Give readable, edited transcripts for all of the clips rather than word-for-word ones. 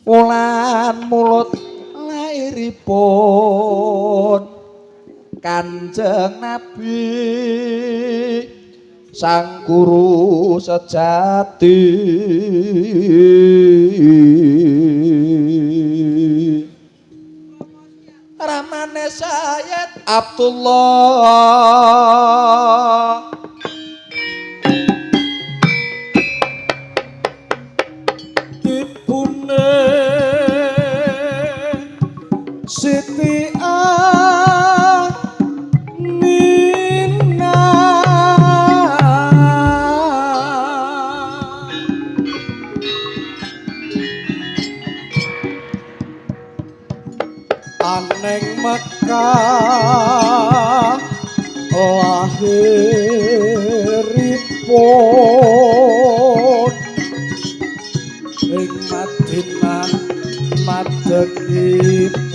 Wulan mulut lairipun Kanjeng Nabi Sang Guru sejati Ramane Sayyid Abdullah Ibune Siti Aminah Aneng Mekah lahiripun ing Madinah madegipun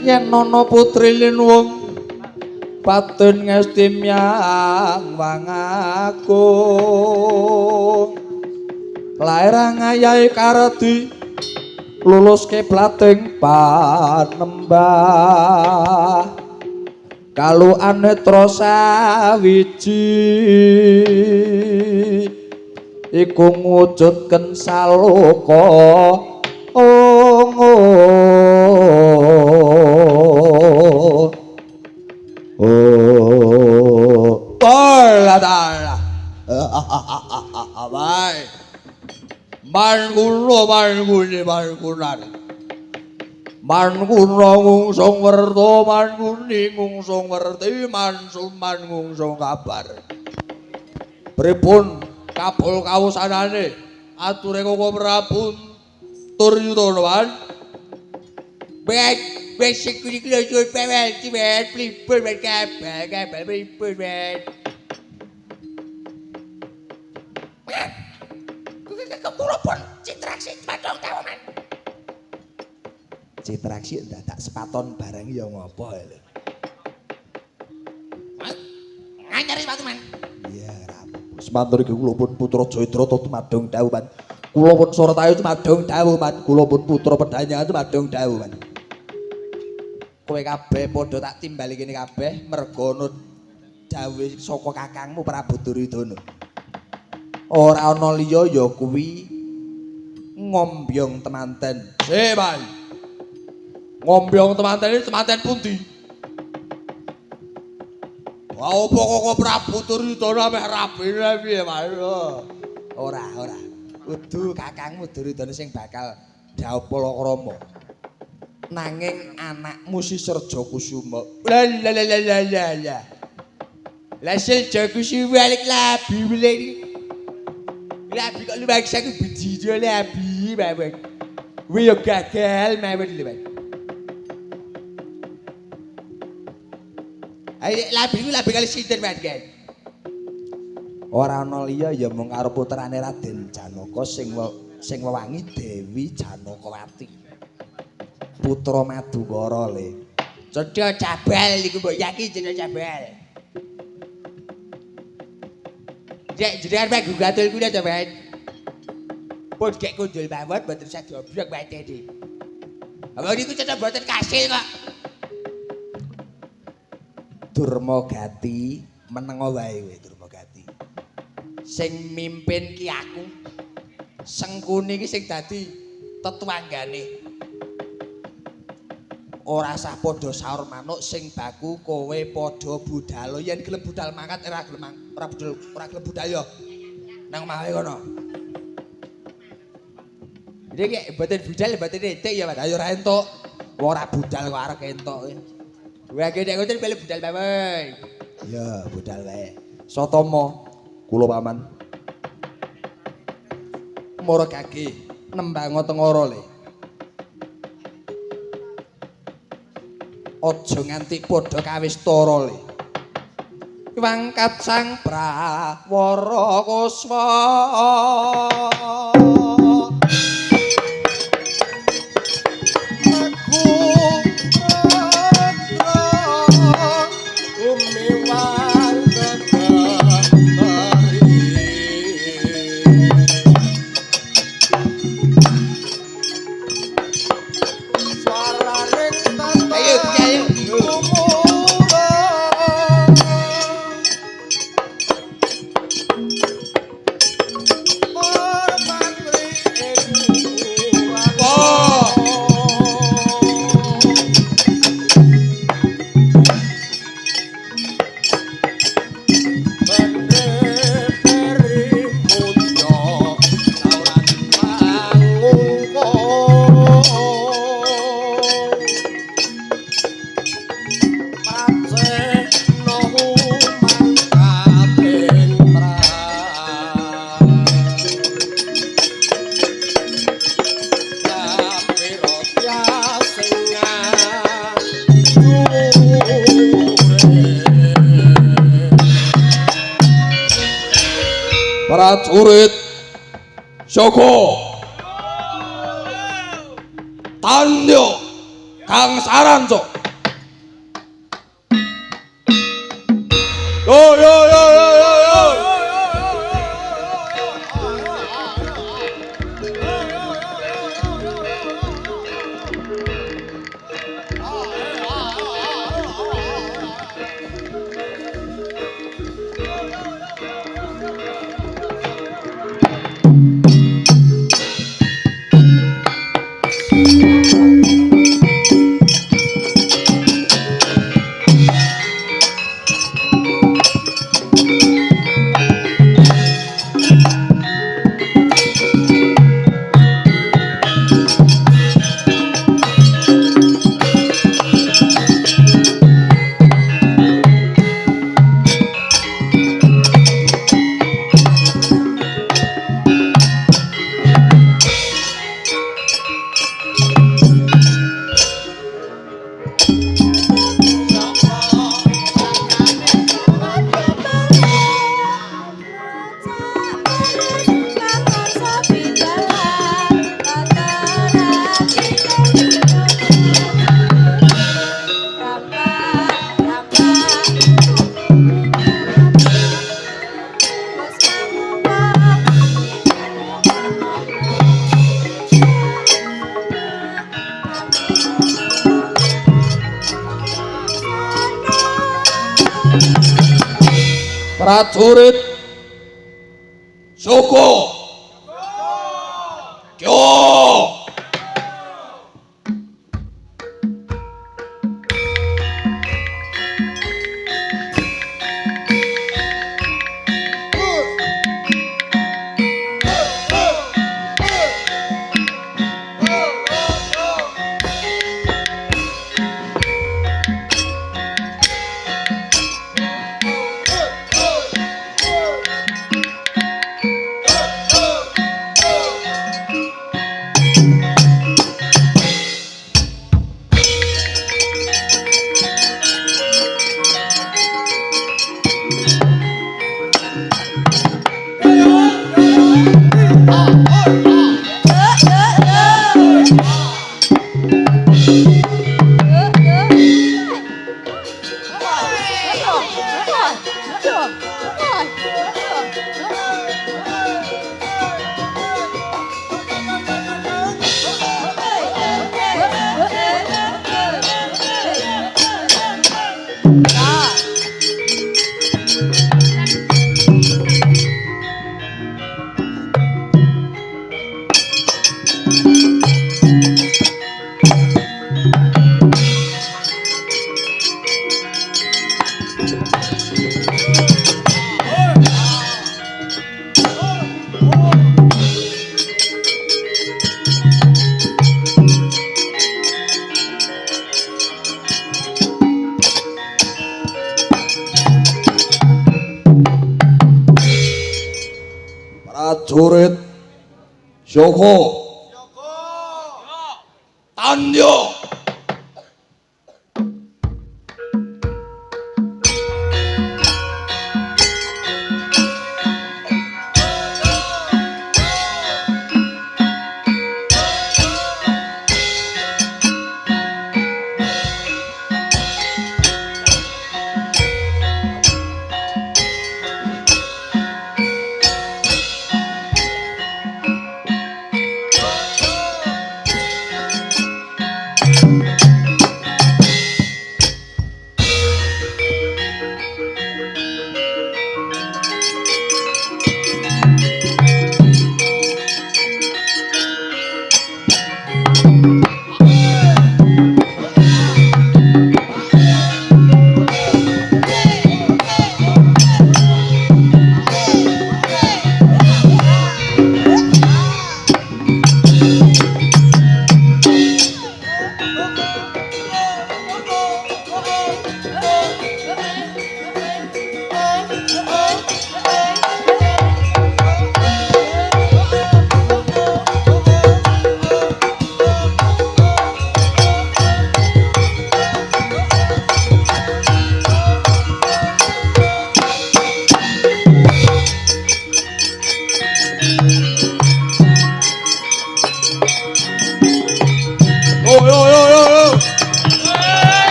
yen ana putri linuwung patun ngesti myang wangaku lair ngayahi karedi luluske plating panembah kalu anetra sawiji iku ngujudken saloka Baik. Mangulo mangune mangunan. Manguna ngungsung werta manguni ngungsung werti mansun mangungsung kabar. Pripun kabul kawusanane ature Koko Prabu Duryudana. Wes sing kuwi lho pewel ciwet pripun men kabel pripun men. Kula pun citraksi padhong tawu men. citraksi dadak sepaton barang ya ngopo lho. Nganyari sepatu men. Iya rampung. Semantur iki kula pun putra Jayadratha tumadhong dawuh man. Kula pun Suratayu tumadhong dawuh man. Kula pun putra Pedhanyangan tumadhong dawuh man. Kowe kabeh padha tak timbali kene kabeh merga ana dawuh saka kakangmu Prabu Duryudana. Ora ana liya ya kuwi ngombyong temanten. Man. Ngombyong temanten iki temanten pundi? Wah opo Koko Prabu Duryudana meh rapine piye, Mas? Ora. Kudu kakangmu Duryudana sing bakal dhaup palakrama. Nanging anakmu si Serja Kusuma. Lah. Lah Serja Kusuma balik labi beli. Labi kok lumaksa ku biji labi, Mas. Kuwi yo gagal mawon lho, Mas. Ayo labi kali sinten, Mas? Ora ana liya ya mung karo putrane Raden Janaka sing wewangi Dewi Janakawati. Putra Madukara le. Cedhak cabal iku mbok yakin jeneng cabal. Jek jenengan Pak gugatul kula to, Mas. Pun gek kundul mawon mboten saged obrok mateni. Apa niku cedhak mboten kasil kok. Durmagati menengo wae kowe Durmagati. Sing mimpin ki aku. Sengkuni ki sing dadi tetuanggane. Ora sah padha saur manuk sing baku kowe padha budal. Yen gelem budal mangkat ora gelem budal ya. Nang omahe kono. Iki mboten budal mboten etik ya, Mas. Ayo ora entuk. Ora budal kok arek entuk. Wah gede ngoten beli budal mawon. Ya budal wae. Sotama kula paman. Mara kaki nembang tengara le. Aja nganti padha kawistara le. Wangkat sang prawara kuswa. Prajurit Joko Tandya Kang Saranca Yo yo yo yo yo yo. Prajurit Soko Kyo Prajurit Soko Tanyo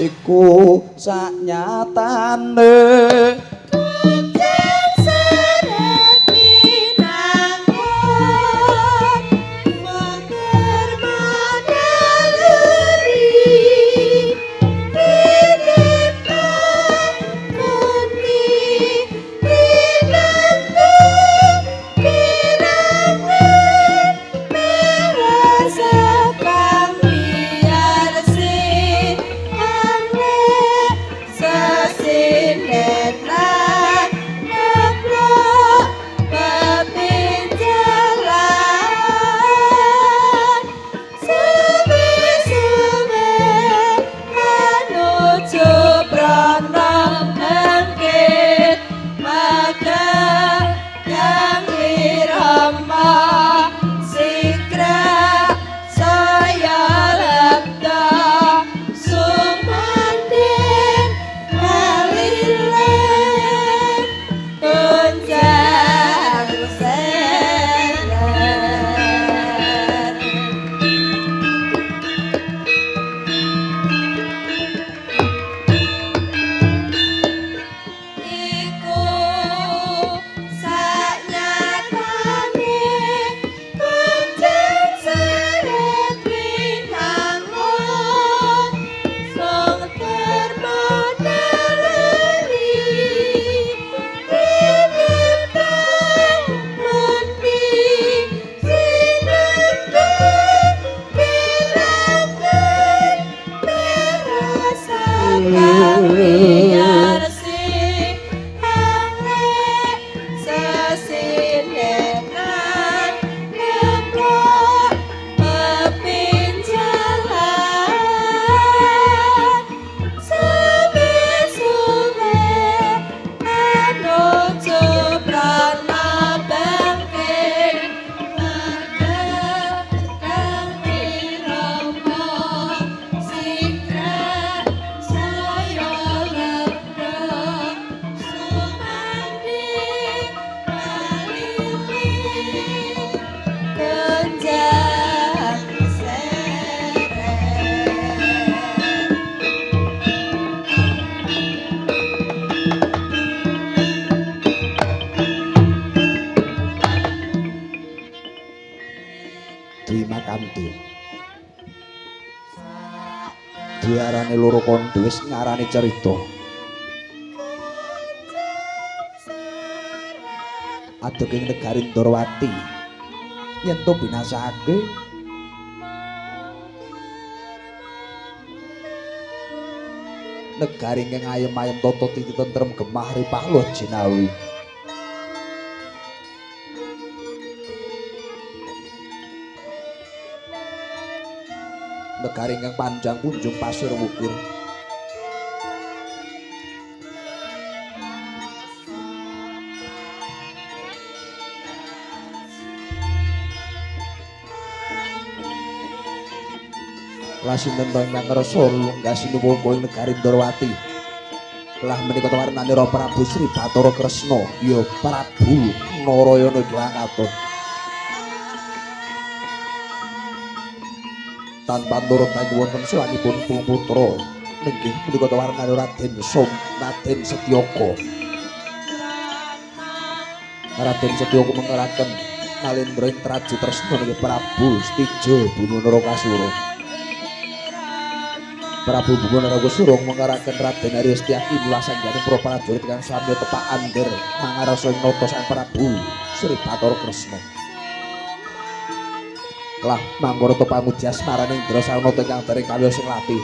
Iku saknyatane Dwi Makanti diarani loro kondo wis ngarani cerita adoking negari Ndorowati yen to binasake negari ingkang ayem-ayem tata titi tentrem gemah ripah luh jinawi negari ingkang panjang kunjung pasir wukir Lasinten to ingkang kersa lunggah sinuwun ing negari Ndrawati. Lah menika tawarnane Ra Prabu Sri Bathara Kresna ya Prabu Narayana Dwangatan. Tanpa nurut kangge wonten sowanipun putra nggih menika tawarnane Raden Raden Setyaka. Raden Setyaka mengeraken Nalendra ing traju tresna nggih Prabu Stija Bunu Narakasura. Prabu Bunu Narakasura mengeraken Raden Arya Setyaki mulasanggane para prajurit kang sami tepak ander mangarasa ing nata Sang Prabu Sri Bathara Kresna. Lah mangkono pangudi asmarane Indra Sanata ingkang dereng kawiyos sing latih.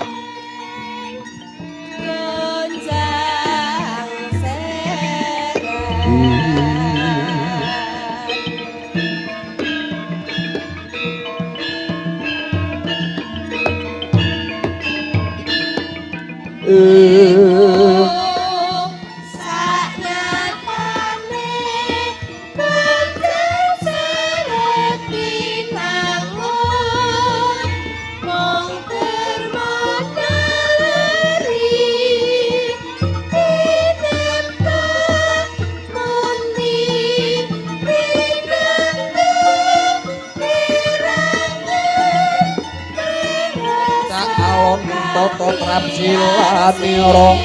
Tata Trapsilanira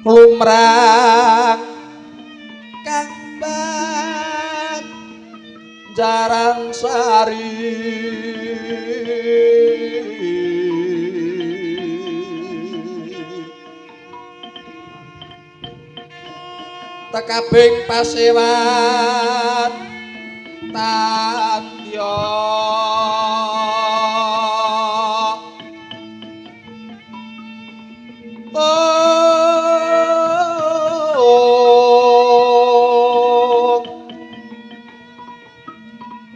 lumrang Kang Jarang Sari tekabing pasewan tantya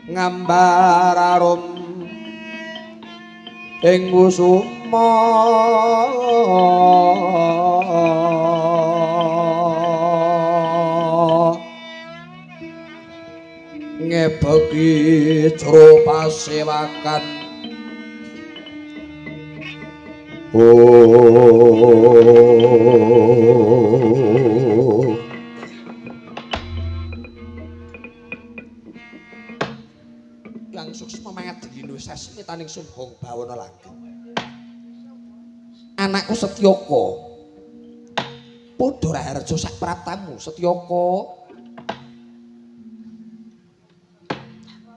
ngambar arum ing kusuma ngebeki jero pasewakan yang suksma mangat dino sasmi taning sumbong bawana langgeng. Anakku Setyaka padha raharja sak praptamu Setyaka.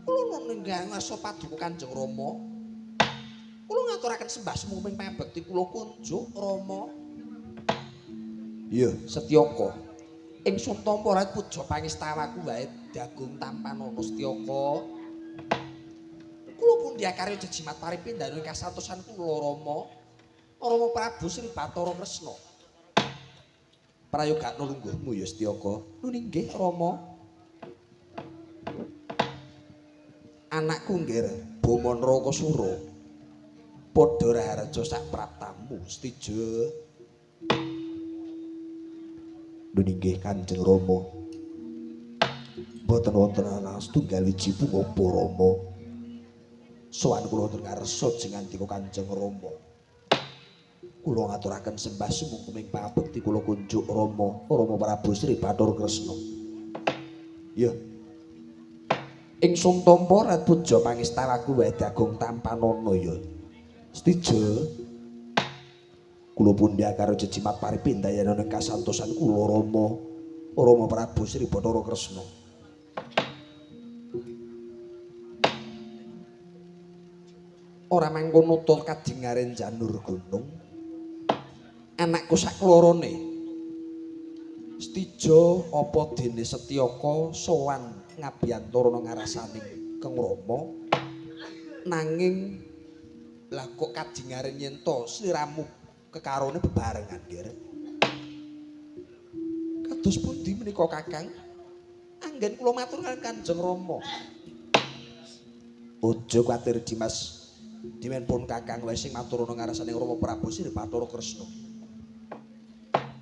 Kula nenggang asa paduka Kanjeng Rama. Kula ngaturaken sembah sumuming pangabekti kula kunjuk Rama. Iya, Setyaka. Ingsun tampa rat puja pangistawaku wae dagung tampanana Setyaka. Kula pundi akarya jejimat paripindhane kasatosan kula Rama. Rama Prabu Sri Bathara Kresna. Prayogakna lungguhmu ya Setyaka. Nuninggih Rama. Anakku nggih Bama Narakasura. Padha raharja sak praptamu Stija. Nuninggih Kanjeng Rama. Boten wonten anak setunggal wiji punapa Rama. Sowan kula wonten ngarsa jeneng Kanjeng Rama. Kula ngaturaken sembah sumungkuming pangabekti kula kunjuk Rama Prabu Sri Bathara Kresna. Ya. Ingsun tampa rat puja pangistawaku wae Agung Tampanana ya. Setija kula pundhak karo jejimat paripindayan ing kasantosan kula Rama Prabu Sri Bathara Kresna. Ora mangkono to kadingaren janur gunung. Anakku saklorone. Setija apa dene Setyaka sowan ngabiyantara ngarasaning Kang Rama. Nanging lah kok kadingaren yen to sliramu kekarone bebarengan, Nger. Kados pundi menika Kakang? Anggen kula matur kaliyan Kanjeng Rama. Aja kuwatir Dimas. Dimenpun Kakang wae sing maturana ngarasaning Rama Prabu Sri Bathara Kresna.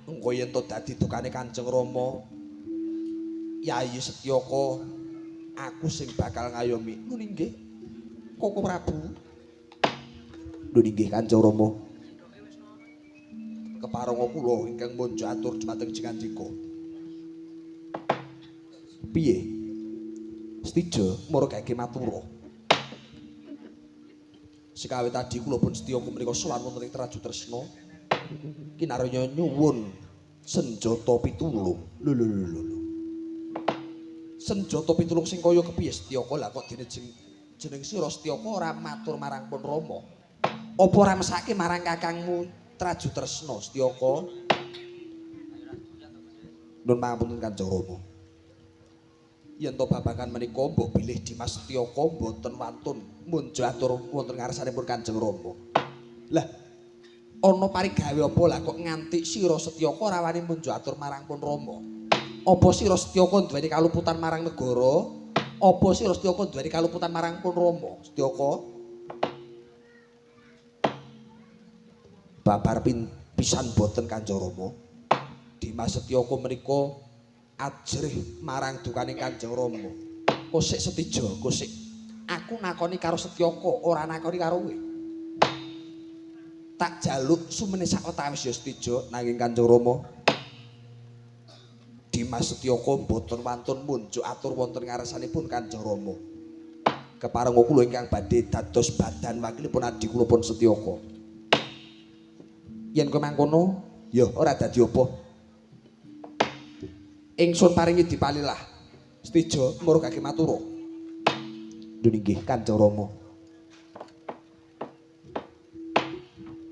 Engko yen to dadi dukane Kanjeng Rama, Yayi Setyaka, aku sing bakal ngayomi. Nun inggih, Koko Prabu. Nun inggih Kanjeng Rama. Keparenga kula ingkang monjo atur dumateng Jingandika. Piye? Setija margake matura. Sekawe tadi kula pun Setyaka menika sowan wonten ing Traju Tresna. Kinarya nyuwun senjata pitulung. Lho. Senjata pitulung sing kaya kepiye Setyaka? Lah kok dene jeneng sira Setyaka ora matur marang Pun Rama? Apa ora mesake marang kakangmu Traju Tresna Setyaka? Nun pangapunten Kanjeng Rama. Yen to babagan menika mbok bilih Dimas Setyaka mboten wantun munjo atur wonten ngarsanipun Kanjeng Rama. Lah ana parigawe apa lah kok nganti sira Setyaka ora wani munjo atur marang Pun Rama? Apa sira Setyaka duweni kaluputan marang negara? Apa sira Setyaka duweni kaluputan marang Pun Rama? Setyaka babar pisan boten Kanjeng Rama. Dimas Setyaka menika ajrih marang dukaning Kanjeng Rama. Kosik Setija, kosik. Aku nakoni karo Setyaka, ora nakoni karo kowe. Tak jaluk sumene sawetawis ya Setija, nanging Kanjeng Rama Dimas Setyaka boten wantun munjuk atur wonten ngarsanipun Kanjeng Rama. Keparenga kula ingkang badhe dados badan wakilipun adhi kula pun Setyaka. Yen kowe mangkono, ya ora dadi apa. Ingsun paringi dipalilah. Setija margake matura. Lho nggih Kanjeng Rama.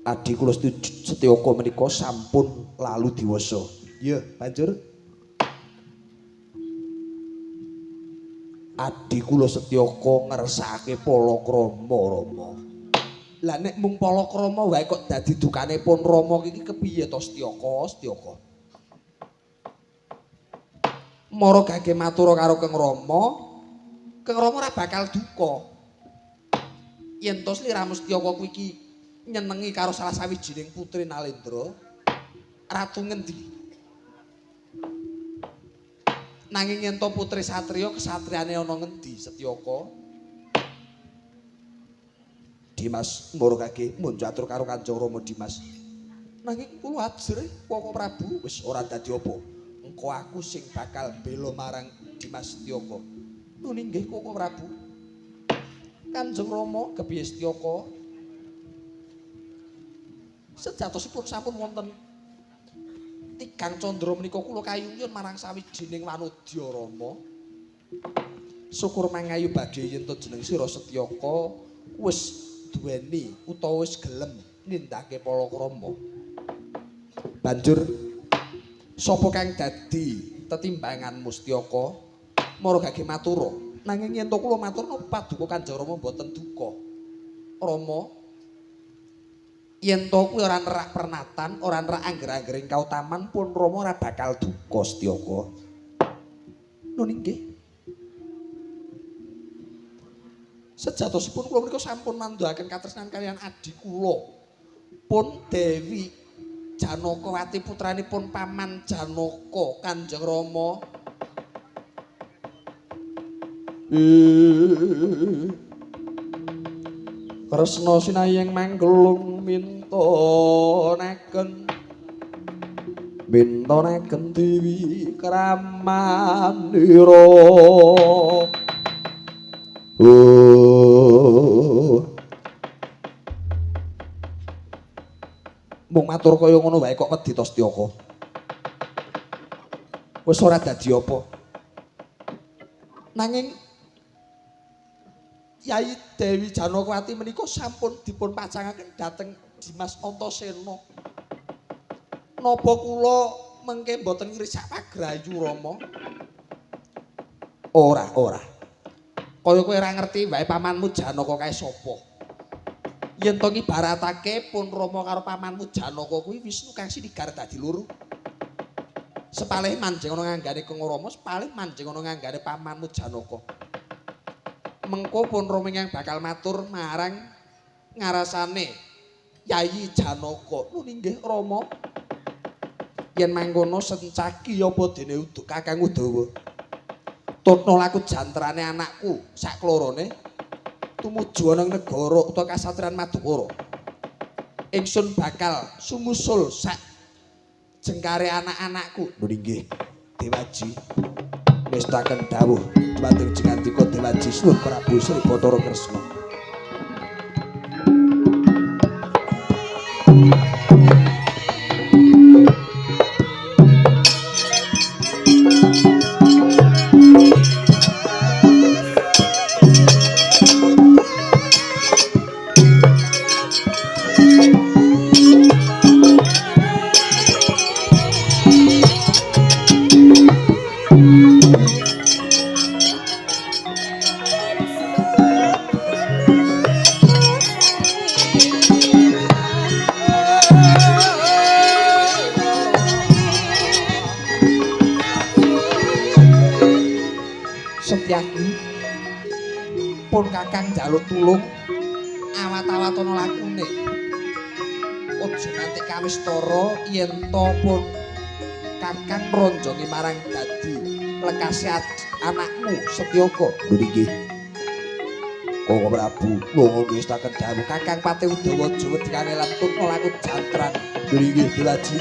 Adhi kula Setyaka menika sampun lalu diwasa. Ya, banjur adhi kula Setyaka ngersakake palakrama Rama. Lah nek mung palakrama wae kok dadi dukane Pun Rama iki kepiye to Setyaka? Margake matura karo Kang Rama ora bakal duka. Yen to sliramu Setyaka kuwi iki nyenengi karo salah sawijining putri Nalendra, ratu ngendi? Nanging yen to putri satriya, kesatriane ana ngendi Setyaka? Dimas margake munjuk atur karo Kanjeng Rama Dimas. Nanging kula ajrih Koko Prabu wis ora dadi apa. Engko aku sing bakal bela marang Dimas Setyaka. Nun inggih Koko Prabu. Kanjeng Rama kepiye Setyaka? Sejatosipun sampun wonten tigang candra menika kula kayungyon marang sawijining wanodya Rama. Syukur mangayu badhe yen to jeneng sira Setyaka wis duweni utawa wis gelem nindakake palakrama. Banjur sapa kang dadi tetimbanganmu Setyaka? Margake matura. Nanging yen to kula matur napa paduka Kanjeng Rama mboten duka. Rama, yen to kuwi ora nerak pernatan, ora nerak angger-anggering kautaman pun Rama ora bakal duka Setyaka. Nun inggih. Sejatosipun kula menika sampun mandhahaken katresnan kaliyan adhi kula. Pun Dewi Janakawati putranipun Paman Janaka Kanjeng Rama. Kresna sinayeng manggelung mintonaken Dewi Kramanira. Mung matur kaya ngono wae kok wedi to Setyaka. Wis ora dadi apa. Nanging Yai Dewi Janakawati menika sampun dipun pacangaken dhateng Dimas Antasena. Napa kula mengke mboten ngrisak pagrayu Rama? Ora. Kaya kowe ora ngerti wae pamanmu Janaka kae sapa. Yen to ngibaratake pun Rama karo pamanmu Janaka kuwi Wisnu kang sinigar dadi loro. Sepalih manjing ana nganggane Kang Rama, sepalih manjing ana nganggane pamanmu Janaka. Mengko pun Rama yang bakal matur marang ngarasane Yayi Janaka. Nun inggih Rama. Yen mangkono sencaki apa dene Kakang Udawa. Tutna laku jantrane anakku saklorone tumuju ana negara utawa kasatriyan Madukara. Ingsun bakal sumusul sak jengkare anak-anakku. Nun inggih Dewaji. Mestaken dawuh dumateng Jengandika Dewaji Suh Prabu Sri Bathara Kresna. Setyaki pun Kakang njaluk tulung awat-awatono lakune. Aja nganti kawistara yen to pun Kakang ronjongi marang dadi lekase anakmu Setyaka. Lho nggih. Kang Prabu, kula ngestaken dawuh Kakang Patih Udawa Jawa dikangelan tutna laku jantran. Lho nggih Dewaji.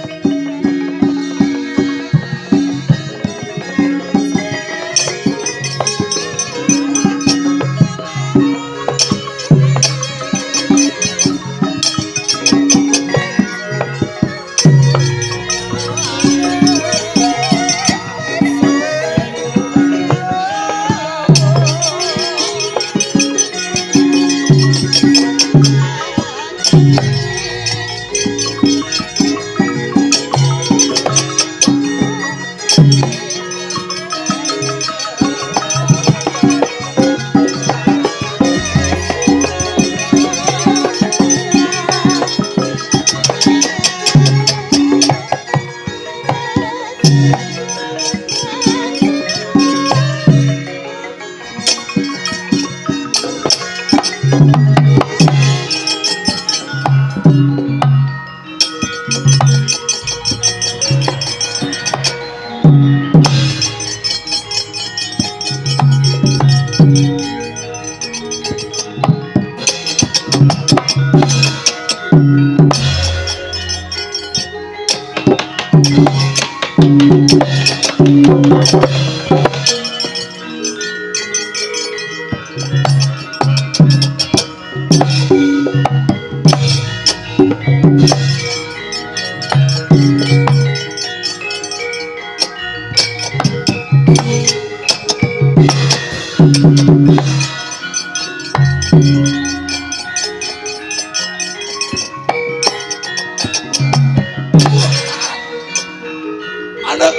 Anak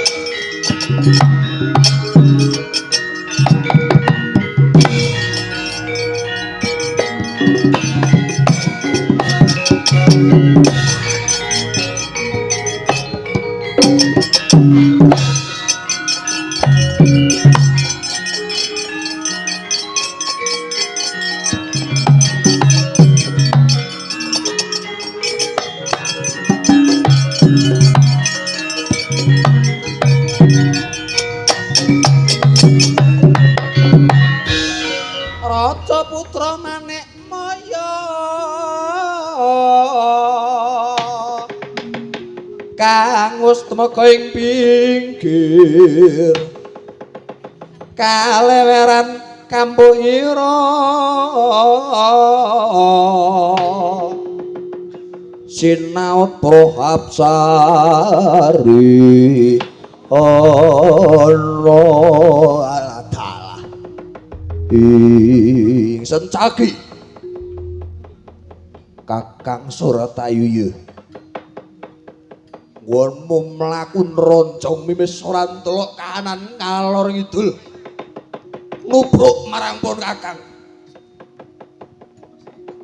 kang wis temeka ing pinggir kaleweran kampung ira sinaut Prohapsari ana dalah ing sencagi Kakang Suratayuya nggonmu mlaku roncong mimis ora ndelok kanan ngalor ngidul nubruk marang pun Kakang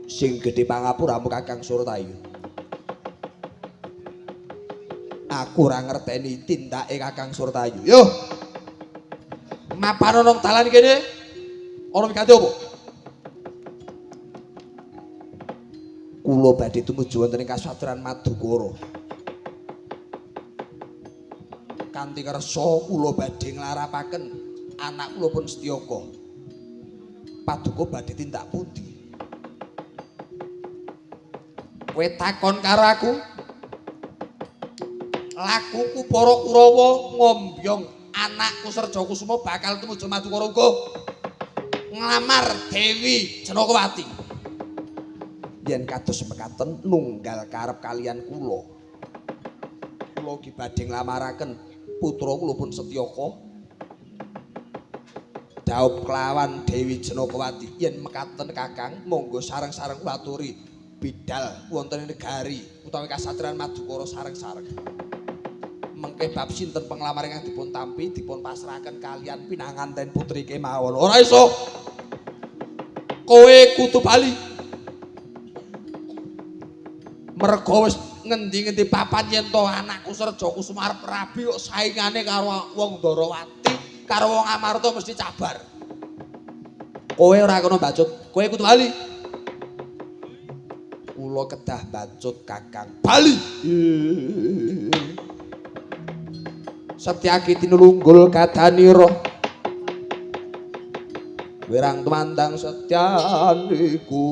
sing gedhe pangapuramu Kakang Suratayu. Aku ora ngerteni tindake Kakang Suratayu. Yo. Mapan nang dalan kene ana pikanthi apa? Kula badhe tumuju wonten ing Kasatran Madukara. Kanthi kersa kula badhe nglarapaken anak kula pun Setyaka. Paduka badhe tindak pundi? Kowe takon karo aku? Lakuku para Kurawa ngombyong anakku Serjakusuma bakal tumuju Madukara uga nglamar Dewi Janakawati. Yen kados mekaten nunggal karep kalian kula. Kula ki badhe nglamaraken putra kula pun Setyaka. Daup kelawan Dewi Janakawati. Yen mekaten Kakang, monggo sareng-sareng kula aturi bidal wonten ing negari utawi Kasatran Madukara sareng-sareng. Mengke bab sinten penglamar ingkang dipun tampi dipun pasrahaken kalian pinanganten putri kemawon. Ora iso. Kowe kudu bali. Merga wis ngendi-endi papan yen to anakku Serjakusuma arep rabi kok saingane karo wong Ndarawati, karo wong Amarta mesti cabar. Kowe ora kena bacut, kowe kudu bali. Kula kedah bacut Kakang. Bali. Setyaki tinulunggul kadanira wirang tumandang setyaniku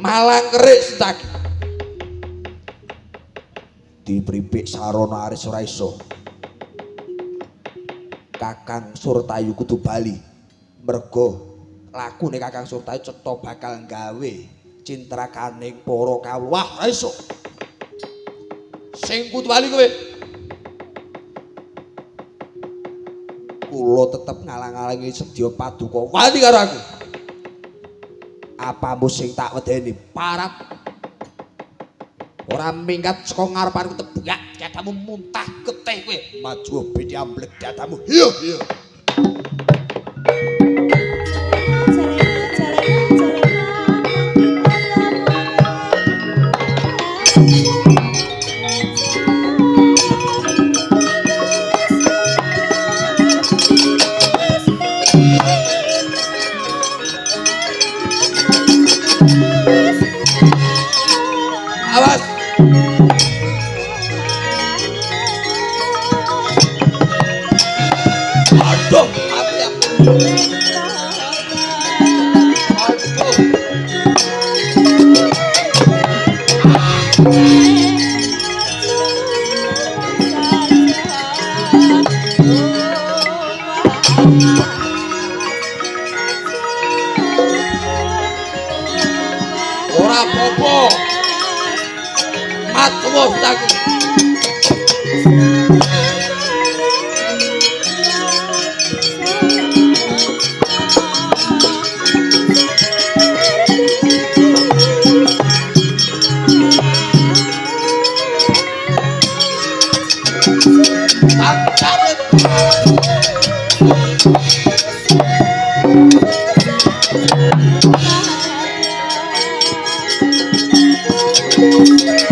malang kerik Setyaki dipripik sarana aris ora iso. Kakang Suratayu kudu bali merga lakune Kakang Suratayu cetha bakal gawe cintrakaning para kawula. Wah ora iso. Sing kudu bali kowe. Kula tetep ngalang-alangi sedya paduka wani karo aku. Apamu sing tak wedeni parat. Ora minggat saka ngarepanku tebak dadamu muntah getih kowe. Maju bedi amblek dadamu. Iya, iya. Awas. Aduh, hati-hati. Ora apa-apa. Matuwa Setyaki. Thank you.